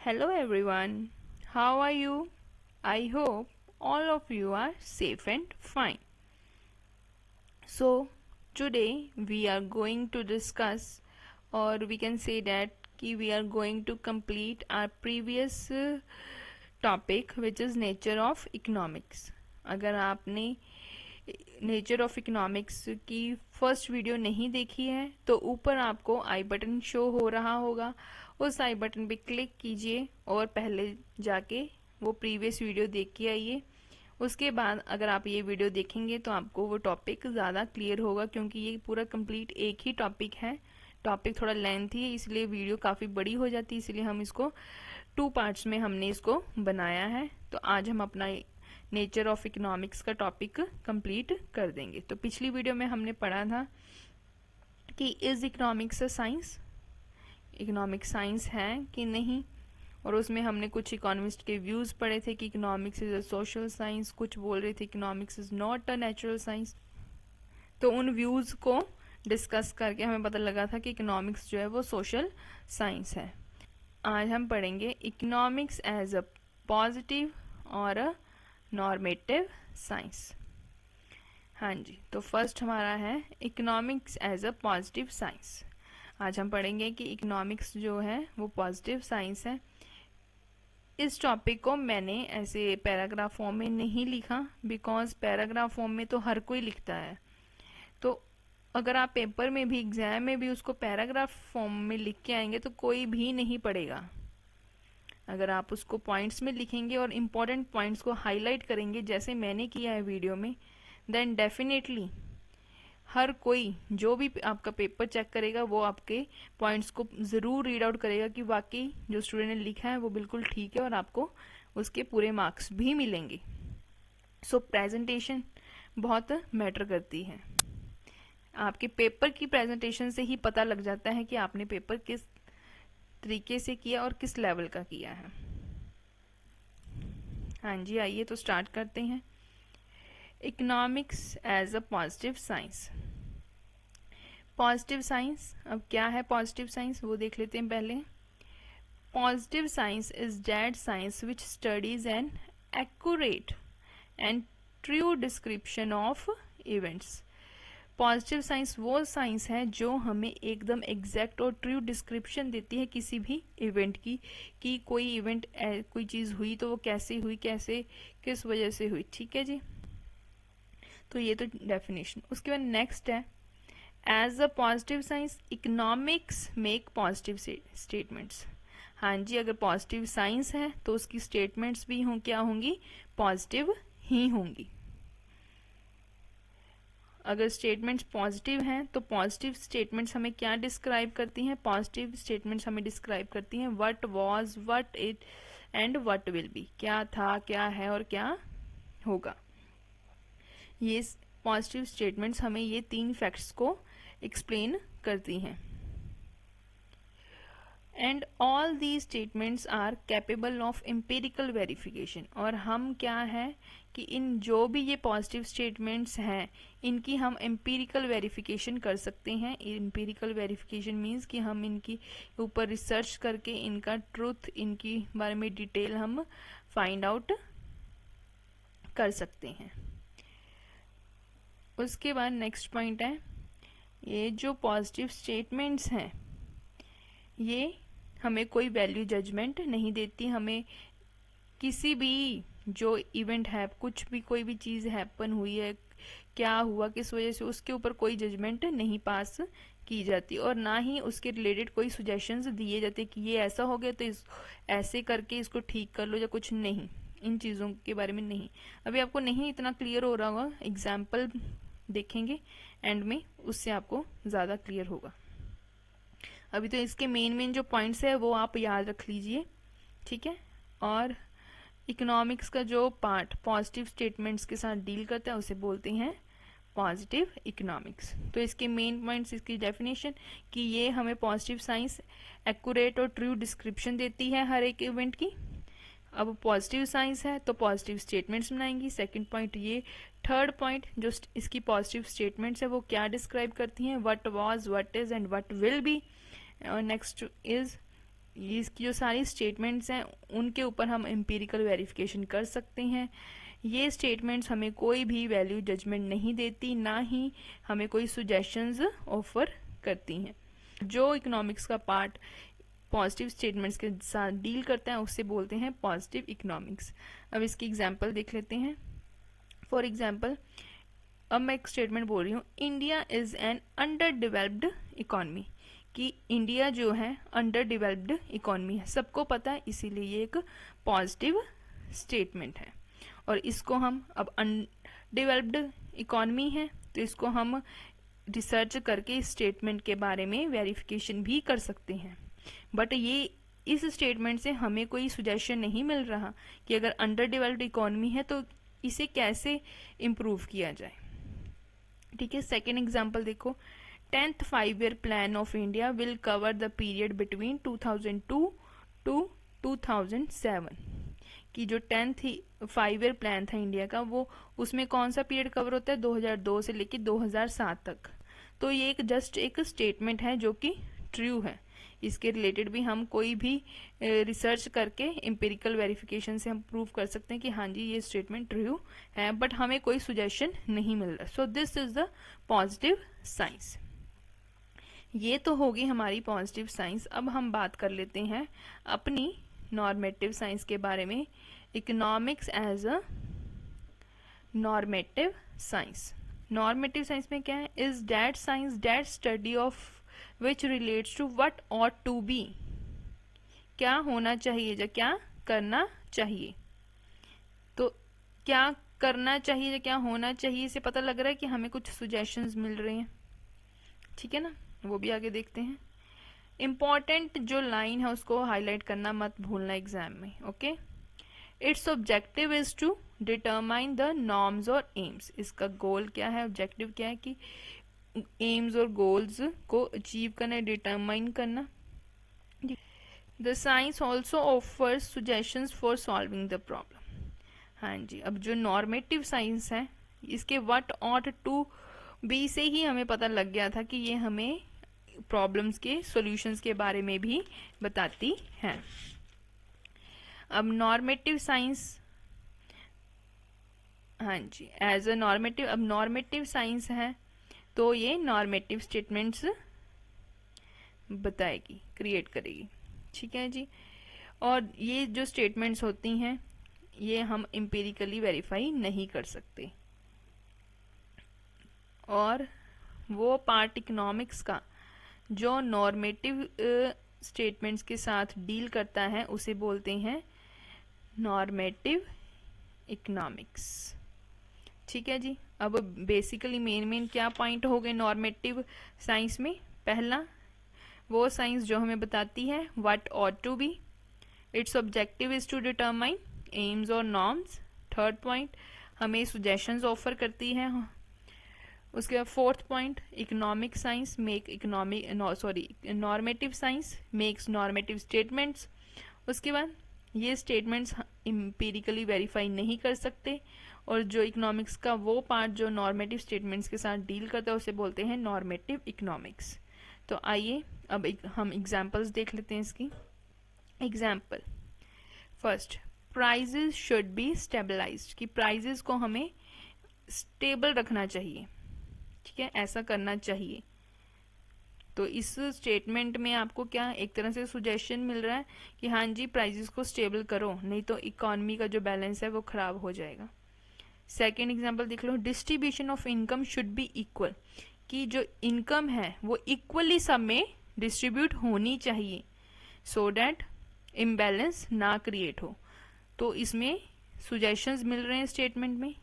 Hello everyone, how are you? I hope all of you are safe and fine. So, today we are going to discuss, or we can say that we are going to complete our previous topic, which is nature of economics. अगर आपने nature of economics की first video नहीं देखी है तो ऊपर आपको आई button show हो रहा होगा, उस आई बटन पे क्लिक कीजिए और पहले जाके वो प्रीवियस वीडियो देख के आइए। उसके बाद अगर आप ये वीडियो देखेंगे तो आपको वो टॉपिक ज़्यादा क्लियर होगा, क्योंकि ये पूरा कंप्लीट एक ही टॉपिक है। टॉपिक थोड़ा लेंथी है इसलिए वीडियो काफ़ी बड़ी हो जाती है, इसलिए हम इसको 2 पार्ट्स में हमने इसको बनाया है। तो आज हम अपना नेचर ऑफ इकोनॉमिक्स का टॉपिक कंप्लीट कर देंगे। तो पिछली वीडियो में हमने पढ़ा था कि is economics a science, economics science है कि नहीं, और उसमें हमने कुछ इकोनॉमिस्ट के व्यूज पढ़े थे कि economics is a social science, कुछ बोल रहे थे economics is not a natural science. तो उन व्यूज को डिस्कस करके हमें पता लगा था कि इकोनॉमिक्स जो है वो सोशल साइंस है। आज हम पढ़ेंगे इकोनॉमिक्स एज अ पॉजिटिव और अ नॉर्मेटिव साइंस। हाँ जी, तो फर्स्ट हमारा है economics as a positive science. आज हम पढ़ेंगे कि इकोनॉमिक्स जो है वो पॉजिटिव साइंस है। इस टॉपिक को मैंने ऐसे पैराग्राफ फॉर्म में नहीं लिखा, बिकॉज पैराग्राफ फॉर्म में तो हर कोई लिखता है। तो अगर आप पेपर में भी, एग्जाम में भी उसको पैराग्राफ फॉर्म में लिख के आएंगे तो कोई भी नहीं पढ़ेगा। अगर आप उसको पॉइंट्स में लिखेंगे और इम्पोर्टेंट पॉइंट्स को हाईलाइट करेंगे जैसे मैंने किया है वीडियो में, देन डेफिनेटली हर कोई जो भी आपका पेपर चेक करेगा वो आपके पॉइंट्स को ज़रूर रीड आउट करेगा कि वाकई जो स्टूडेंट ने लिखा है वो बिल्कुल ठीक है, और आपको उसके पूरे मार्क्स भी मिलेंगे। सो प्रेजेंटेशन बहुत मैटर करती है। आपके पेपर की प्रेजेंटेशन से ही पता लग जाता है कि आपने पेपर किस तरीके से किया और किस लेवल का किया है। हाँ जी, आइए तो स्टार्ट करते हैं। Economics as a positive science. Positive science, अब क्या है पॉजिटिव साइंस वो देख लेते हैं पहले। Positive science is that science which studies an accurate and true description of events. Positive science वो साइंस है जो हमें एकदम एग्जैक्ट और ट्रू डिस्क्रिप्शन देती है किसी भी इवेंट की, कि कोई इवेंट कोई चीज़ हुई तो वो कैसे हुई, कैसे किस वजह से हुई। ठीक है जी, तो ये तो डेफिनेशन। उसके बाद नेक्स्ट है as a positive science economics make positive statements. हाँ जी, अगर पॉजिटिव साइंस है तो उसकी स्टेटमेंट्स भी क्या होंगी, पॉजिटिव ही होंगी। अगर स्टेटमेंट्स पॉजिटिव हैं तो पॉजिटिव स्टेटमेंट्स हमें क्या डिस्क्राइब करती हैं, पॉजिटिव स्टेटमेंट्स हमें डिस्क्राइब करती हैं what was, what it and what will be, क्या था, क्या है और क्या होगा। ये पॉजिटिव स्टेटमेंट्स हमें ये 3 फैक्ट्स को एक्सप्लेन करती हैं। And all the statements are capable of empirical verification. और हम क्या है कि इन जो भी ये पॉजिटिव स्टेटमेंट्स हैं इनकी हम एम्पिरिकल वेरिफिकेशन कर सकते हैं। एम्पिरिकल वेरिफिकेशन मीन्स कि हम इनकी ऊपर रिसर्च करके इनका ट्रूथ, इनकी बारे में डिटेल हम फाइंड आउट कर सकते हैं। उसके बाद नेक्स्ट पॉइंट है, ये जो पॉजिटिव स्टेटमेंट्स हैं ये हमें कोई वैल्यू जजमेंट नहीं देती। हमें किसी भी जो इवेंट है, कुछ भी कोई भी चीज़ हैपन हुई है, क्या हुआ, किस वजह से, उसके ऊपर कोई जजमेंट नहीं पास की जाती, और ना ही उसके रिलेटेड कोई सुजेशंस दिए जाते कि ये ऐसा हो गया तो ऐसे करके इसको ठीक कर लो, या कुछ नहीं, इन चीज़ों के बारे में नहीं। अभी आपको नहीं इतना क्लियर हो रहा होगा, एग्जाम्पल देखेंगे एंड में, उससे आपको ज़्यादा क्लियर होगा। अभी तो इसके मेन जो पॉइंट्स है वो आप याद रख लीजिए, ठीक है। और इकोनॉमिक्स का जो पार्ट पॉजिटिव स्टेटमेंट्स के साथ डील करता है उसे बोलते हैं पॉजिटिव इकोनॉमिक्स। तो इसके मेन पॉइंट्स, इसकी डेफिनेशन कि ये हमें पॉजिटिव साइंस एक्यूरेट और ट्रू डिस्क्रिप्शन देती है हर एक इवेंट की। अब पॉजिटिव साइंस है तो पॉजिटिव स्टेटमेंट्स बनाएंगी। सेकंड पॉइंट ये। थर्ड पॉइंट जो इसकी पॉजिटिव स्टेटमेंट्स है वो क्या डिस्क्राइब करती हैं, what was, what is and what will be. Next is इसकी जो सारी स्टेटमेंट्स हैं उनके ऊपर हम एम्पिरिकल वेरिफिकेशन कर सकते हैं। ये स्टेटमेंट्स हमें कोई भी वैल्यू जजमेंट नहीं देती, ना ही हमें कोई सुजेशंस ऑफर करती हैं। जो इकोनॉमिक्स का पार्ट पॉजिटिव स्टेटमेंट्स के साथ डील करता है उसे बोलते हैं पॉजिटिव इकोनॉमिक्स। अब इसकी एग्जांपल देख लेते हैं। फॉर एग्जांपल, अब मैं एक स्टेटमेंट बोल रही हूँ, India is an under developed economy, कि इंडिया जो है अंडर डेवलप्ड इकोनॉमी है, सबको पता है, इसीलिए ये एक पॉजिटिव स्टेटमेंट है। और इसको हम अब अनडेवलप्ड इकोनॉमी है तो इसको हम रिसर्च करके इस स्टेटमेंट के बारे में वेरिफिकेशन भी कर सकते हैं। बट ये इस स्टेटमेंट से हमें कोई सुजेशन नहीं मिल रहा कि अगर अंडर डेवलप्ड इकोनॉमी है तो इसे कैसे इम्प्रूव किया जाए। ठीक है, सेकेंड एग्जाम्पल देखो, 10th 5-year plan of India will cover the period between 2002 to 2007, कि जो 10th 5-year प्लान था इंडिया का, वो उसमें कौन सा पीरियड कवर होता है, 2002 से लेकर 2007 तक। तो ये एक जस्ट एक स्टेटमेंट है जो कि ट्रू है। इसके रिलेटेड भी हम कोई भी रिसर्च करके एम्पिरिकल वेरिफिकेशन से हम प्रूव कर सकते हैं कि हाँ जी ये स्टेटमेंट ट्रू है, बट हमें कोई सुजेशन नहीं मिल रहा। So this is the positive science. ये तो होगी हमारी पॉजिटिव साइंस। अब हम बात कर लेते हैं अपनी नॉर्मेटिव साइंस के बारे में, economics as a normative science. Normative science में क्या है, is that science that study of which relates to what ought to be, क्या होना चाहिए या क्या करना चाहिए। तो क्या करना चाहिए या क्या होना चाहिए से पता लग रहा है कि हमें कुछ सुजेशंस मिल रहे हैं। ठीक है ना, वो भी आगे देखते हैं। इम्पॉर्टेंट जो लाइन है उसको हाईलाइट करना मत भूलना एग्जाम में। Okay, it's objective is to determine the norms और एम्स। इसका गोल क्या है, ऑब्जेक्टिव क्या है कि एम्स और गोल्स को अचीव करना, डिटरमाइन करना। The science also offers suggestions for solving the problem. हाँ जी, अब जो नॉर्मेटिव साइंस है इसके व्हाट ऑट टू बी से ही हमें पता लग गया था कि ये हमें प्रॉब्लम्स के सॉल्यूशंस के बारे में भी बताती है। अब नॉर्मेटिव साइंस, हाँ जी, एज अ नॉर्मेटिव, अब नॉर्मेटिव साइंस है तो ये नॉर्मेटिव स्टेटमेंट्स बताएगी, क्रिएट करेगी। ठीक है जी, और ये जो स्टेटमेंट्स होती हैं ये हम एम्पिरिकली वेरीफाई नहीं कर सकते। और वो पार्ट इकोनॉमिक्स का जो नॉर्मेटिव स्टेटमेंट्स के साथ डील करता है उसे बोलते हैं नॉर्मेटिव इकोनॉमिक्स। ठीक है जी, अब बेसिकली मेन क्या पॉइंट हो गए नॉर्मेटिव साइंस में। पहला, वो साइंस जो हमें बताती है what ought to be, it's objective is to determine aims और नॉर्म्स। थर्ड पॉइंट, हमें सुजेशंस ऑफर करती है। उसके बाद fourth point, economic science make economic normative science makes normative statements. उसके बाद ये स्टेटमेंट्स एम्पिरिकली वेरीफाई नहीं कर सकते, और जो इकोनॉमिक्स का वो पार्ट जो नॉर्मेटिव स्टेटमेंट्स के साथ डील करता है उसे बोलते हैं नॉर्मेटिव इकोनॉमिक्स। तो आइए अब हम एग्जांपल्स देख लेते हैं इसकी। Example first, prices should be stabilised, कि प्राइजेस को हमें स्टेबल रखना चाहिए। ठीक है, ऐसा करना चाहिए। तो इस स्टेटमेंट में आपको क्या एक तरह से सुजेशन मिल रहा है कि हाँ जी प्राइजेस को स्टेबल करो, नहीं तो इकोनॉमी का जो बैलेंस है वो खराब हो जाएगा। सेकेंड एग्जाम्पल देख लो, distribution of income should be equal, कि जो इनकम है वो इक्वली सब में डिस्ट्रीब्यूट होनी चाहिए सो डैट इम्बैलेंस ना क्रिएट हो। तो इसमें सुजेशंस मिल रहे हैं स्टेटमेंट में।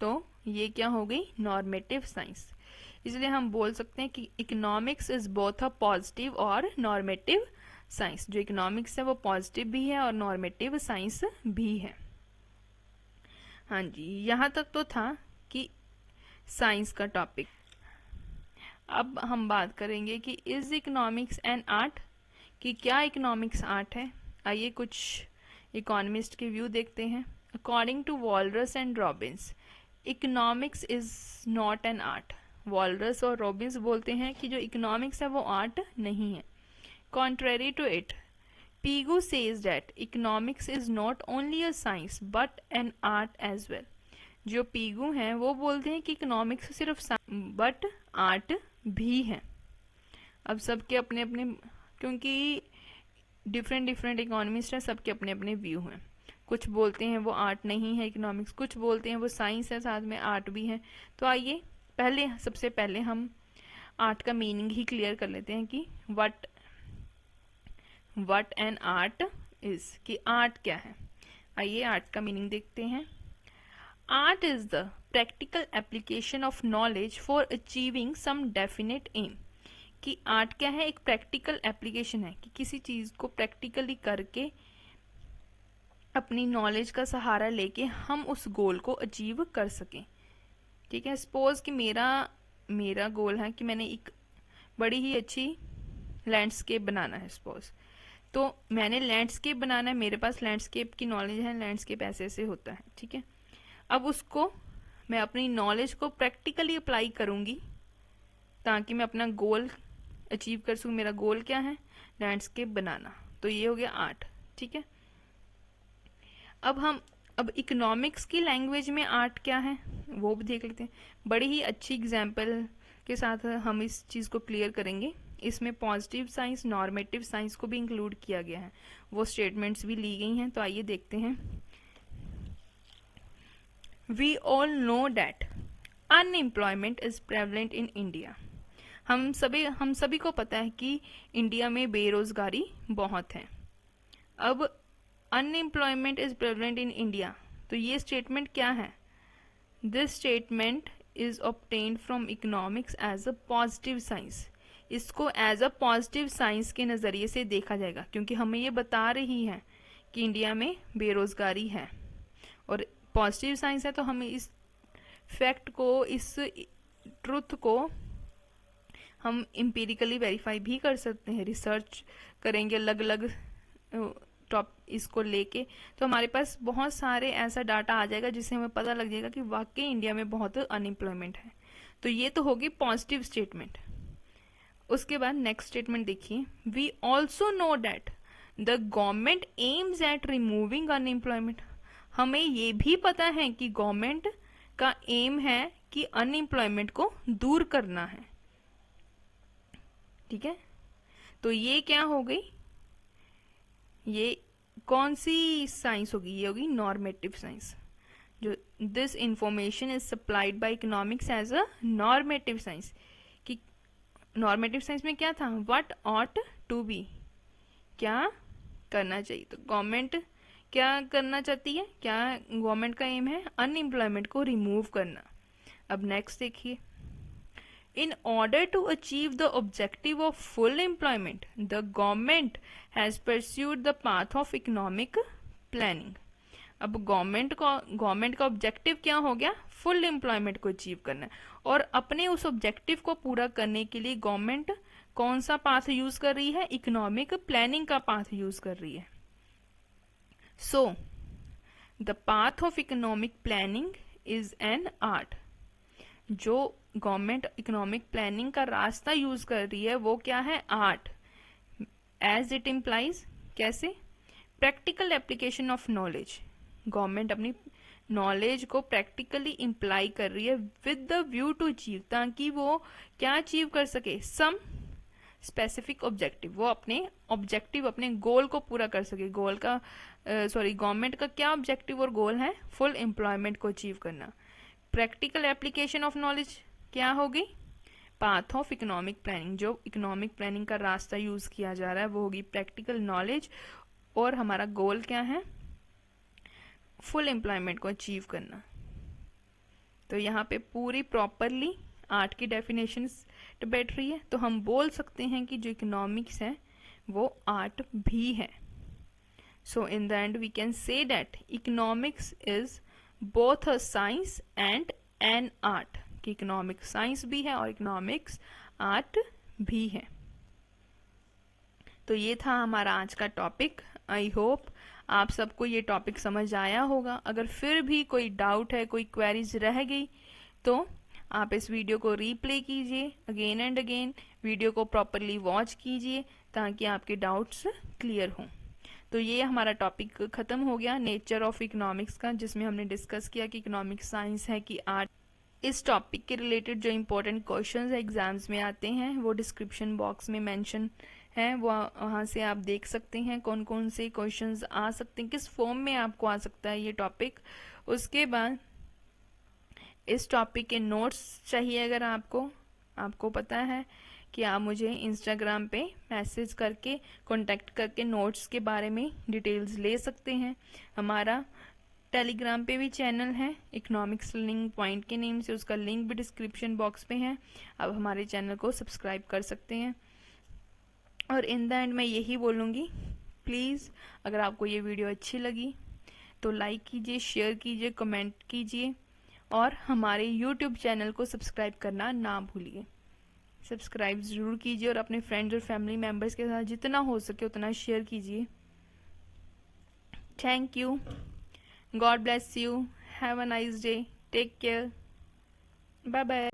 तो ये क्या हो गई, नॉर्मेटिव साइंस। इसलिए हम बोल सकते हैं कि economics is both a positive और नॉर्मेटिव साइंस। जो इकोनॉमिक्स है वो पॉजिटिव भी है और नॉर्मेटिव साइंस भी है। हाँ जी, यहाँ तक तो था कि साइंस का टॉपिक। अब हम बात करेंगे कि इज इकोनॉमिक्स एन आर्ट, कि क्या इकोनॉमिक्स आर्ट है। आइए कुछ इकोनॉमिस्ट के व्यू देखते हैं। According to Walras and Robbins, economics is not an art. Walras और रॉबिन्स बोलते हैं कि जो इकोनॉमिक्स है वो आर्ट नहीं है. Contrary to it, Pigou says that economics is not only a science but an art as well. जो पीगू हैं वो बोलते हैं कि इकोनॉमिक्स सिर्फ साइंस बट आर्ट भी है. अब सबके अपने अपने, क्योंकि डिफरेंट डिफरेंट इकोनॉमिस्ट हैं, सबके अपने अपने व्यू हैं. कुछ बोलते हैं वो आर्ट नहीं है इकोनॉमिक्स, कुछ बोलते हैं वो साइंस है साथ में आर्ट भी है. तो आइए सबसे पहले हम आर्ट का मीनिंग ही क्लियर कर लेते हैं कि व्हाट एन आर्ट इज, कि आर्ट क्या है. आइए आर्ट का मीनिंग देखते हैं. Art is the practical application of knowledge for achieving some definite aim. कि आर्ट क्या है, एक प्रैक्टिकल एप्लीकेशन है कि किसी चीज को प्रैक्टिकली करके अपनी नॉलेज का सहारा लेके हम उस गोल को अचीव कर सकें. ठीक है, सपोज कि मेरा गोल है कि मैंने एक बड़ी ही अच्छी लैंडस्केप बनाना है. सपोज तो मैंने लैंडस्केप बनाना है, मेरे पास लैंडस्केप की नॉलेज है, लैंडस्केप ऐसे ऐसे होता है. ठीक है, अब उसको मैं अपनी नॉलेज को प्रैक्टिकली अप्लाई करूंगी ताकि मैं अपना गोल अचीव कर सकूं. मेरा गोल क्या है, लैंडस्केप बनाना. तो ये हो गया आर्ट. ठीक है, अब इकोनॉमिक्स की लैंग्वेज में आर्ट क्या है वो भी देख लेते हैं. बड़ी ही अच्छी एग्जाम्पल के साथ हम इस चीज को क्लियर करेंगे. इसमें पॉजिटिव साइंस, नॉर्मेटिव साइंस को भी इंक्लूड किया गया है, वो स्टेटमेंट्स भी ली गई हैं. तो आइए देखते हैं. We all know that unemployment is prevalent in India. हम सभी को पता है कि इंडिया में बेरोजगारी बहुत है. अब unemployment is prevalent in India, तो ये स्टेटमेंट क्या है. This statement is obtained from economics as a positive science. इसको एज अ पॉजिटिव साइंस के नजरिए से देखा जाएगा क्योंकि हमें ये बता रही है कि इंडिया में बेरोजगारी है और पॉजिटिव साइंस है. तो हमें इस फैक्ट को, इस ट्रुथ को हम एम्पिरिकली वेरीफाई भी कर सकते हैं. रिसर्च करेंगे अलग अलग टॉप इसको लेके, तो हमारे पास बहुत सारे ऐसा डाटा आ जाएगा जिससे हमें पता लग जाएगा कि वाकई इंडिया में बहुत अनएम्प्लॉयमेंट है. तो ये तो होगी पॉजिटिव स्टेटमेंट. उसके बाद नेक्स्ट स्टेटमेंट देखिए. We also know that the government aims at removing unemployment. हमें ये भी पता है कि गवर्नमेंट का एम है कि अनएम्प्लॉयमेंट को दूर करना है. ठीक है, तो ये क्या हो गई, ये कौन सी साइंस होगी, ये होगी नॉर्मेटिव साइंस. जो this information is supplied by economics as a normative science. कि नॉर्मेटिव साइंस में क्या था, व्हाट ऑट टू बी, क्या करना चाहिए. तो गवर्नमेंट क्या करना चाहती है, क्या गवर्नमेंट का एम है, अनएम्प्लॉयमेंट को रिमूव करना. अब नेक्स्ट देखिए. In order to achieve the objective of full employment, the government has pursued the path of economic planning. अब गवर्नमेंट का ऑब्जेक्टिव क्या हो गया, फुल एम्प्लॉयमेंट को अचीव करना है. और अपने उस ऑब्जेक्टिव को पूरा करने के लिए गवर्नमेंट कौन सा पाथ यूज कर रही है, इकोनॉमिक प्लानिंग का पाथ यूज कर रही है. So the path of economic planning is an art. जो गवर्नमेंट इकोनॉमिक प्लानिंग का रास्ता यूज कर रही है वो क्या है, आर्ट. एज इट इम्प्लाइज, कैसे, practical application of knowledge. Government अपनी नॉलेज को प्रैक्टिकली इम्प्लाई कर रही है with the view to achieve, ताकि वो क्या अचीव कर सके, सम स्पेसिफिक ऑब्जेक्टिव. वो अपने ऑब्जेक्टिव, अपने गोल को पूरा कर सके. गवर्नमेंट का क्या ऑब्जेक्टिव और गोल है, फुल एम्प्लॉयमेंट को अचीव करना. प्रैक्टिकल एप्लीकेशन ऑफ नॉलेज क्या होगी, पाथ ऑफ इकोनॉमिक प्लानिंग. जो इकोनॉमिक प्लानिंग का रास्ता यूज किया जा रहा है वो होगी प्रैक्टिकल नॉलेज. और हमारा गोल क्या है, फुल एम्प्लॉयमेंट को अचीव करना. तो यहाँ पे पूरी प्रॉपरली आर्ट की डेफिनेशन बैठ रही है. तो हम बोल सकते हैं कि जो इकोनॉमिक्स है वो आर्ट भी है. So in the end we can say that economics is both a science and an art. कि इकोनॉमिक्स साइंस भी है और इकोनॉमिक्स आर्ट भी है. तो ये था हमारा आज का टॉपिक. आई होप आप सबको ये टॉपिक समझ आया होगा. अगर फिर भी कोई डाउट है, कोई क्वेरीज रह गई, तो आप इस वीडियो को रीप्ले कीजिए अगेन एंड अगेन, वीडियो को प्रॉपरली वॉच कीजिए ताकि आपके डाउट्स क्लियर हों। तो ये हमारा टॉपिक ख़त्म हो गया नेचर ऑफ इकोनॉमिक्स का, जिसमें हमने डिस्कस किया कि इकोनॉमिक्स साइंस है कि आर्ट। इस टॉपिक के रिलेटेड जो इम्पोर्टेंट क्वेश्चंस एग्जाम्स में आते हैं वो डिस्क्रिप्शन बॉक्स में मेंशन है, वो वहाँ से आप देख सकते हैं कौन कौन से क्वेश्चंस आ सकते हैं, किस फॉर्म में आपको आ सकता है ये टॉपिक। उसके बाद इस टॉपिक के नोट्स चाहिए अगर आपको पता है कि आप मुझे इंस्टाग्राम पे मैसेज करके कांटेक्ट करके नोट्स के बारे में डिटेल्स ले सकते हैं। हमारा टेलीग्राम पे भी चैनल है इकोनॉमिक्स लर्निंग पॉइंट के नेम से, उसका लिंक भी डिस्क्रिप्शन बॉक्स पे है। आप हमारे चैनल को सब्सक्राइब कर सकते हैं। और इन द एंड मैं यही बोलूँगी, प्लीज़ अगर आपको ये वीडियो अच्छी लगी तो लाइक कीजिए, शेयर कीजिए, कमेंट कीजिए और हमारे यूट्यूब चैनल को सब्सक्राइब करना ना भूलिए। सब्सक्राइब ज़रूर कीजिए और अपने फ्रेंड्स और फैमिली मेम्बर्स के साथ जितना हो सके उतना शेयर कीजिए। Thank you. God bless you. Have a nice day. Take care. Bye bye.